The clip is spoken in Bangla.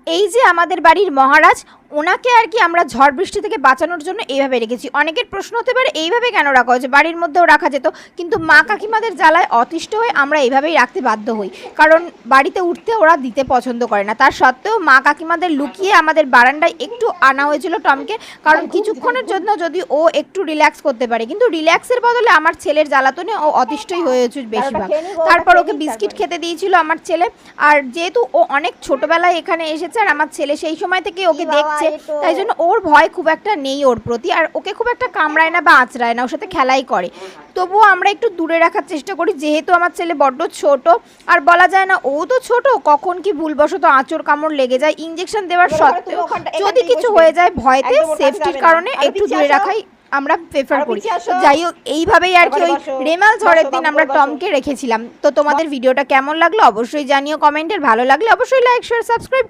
এই যে আমাদের বাড়ির মহারাজ, ওনাকে আর কি আমরা ঝড় বৃষ্টি থেকে বাঁচানোর জন্য এইভাবে রেখেছি। অনেকের প্রশ্ন হতে পারে এইভাবে কেন রাখা হয়েছে, বাড়ির মধ্যেও রাখা যেত, কিন্তু মা কাকিমাদের জ্বালায় অতিষ্ঠ হয়ে আমরা এইভাবেই রাখতে বাধ্য হই, কারণ বাড়িতে উঠতে ওরা দিতে পছন্দ করে না। তার সত্ত্বেও মা কাকিমাদের লুকিয়ে আমাদের বারান্দায় একটু আনা হয়েছিল টমকে, কারণ কিছুক্ষণের জন্য যদি ও একটু রিল্যাক্স করতে পারে, কিন্তু রিল্যাক্সের বদলে আমার ছেলের জ্বালাতনে ও অতিষ্ঠই হয়েছে বেশিরভাগ। তারপর ওকে বিস্কিট খেতে দিয়েছিল আমার ছেলে, আর যেহেতু ও অনেক ছোটবেলায় এখানে এসেছে আর আমার ছেলে সেই সময় থেকে ওকে দেখছে, তাই জন্য ওর ভয় খুব একটা নেই ওর প্রতি, আর ওকে খুব একটা কামড়ায় না বা আঁচড়ায় না, ওর সাথে খেলাই করে। তবুও আমরা একটু দূরে রাখার চেষ্টা করি, যেহেতু আমার ছেলে বড্ড ছোট, আর বলা যায় না ও তো ছোট, কখন কি ভুলবশত আঁচড় কামড় লেগে যায়। ইঞ্জেকশন দেওয়ার সত্ত্বেও যদি কিছু হয়ে যায় ভয়তে সেফটির কারণে একটু দূরে রাখাই আমরা প্রেফার করি। তো যাই হোক, এইভাবেই আর কি ওই রেমাল ঝড়ের দিন আমরা টমকে রেখেছিলাম। তো তোমাদের ভিডিওটা কেমন লাগলো অবশ্যই জানিও কমেন্টের, ভালো লাগলে অবশ্যই লাইক শেয়ার সাবস্ক্রাইব।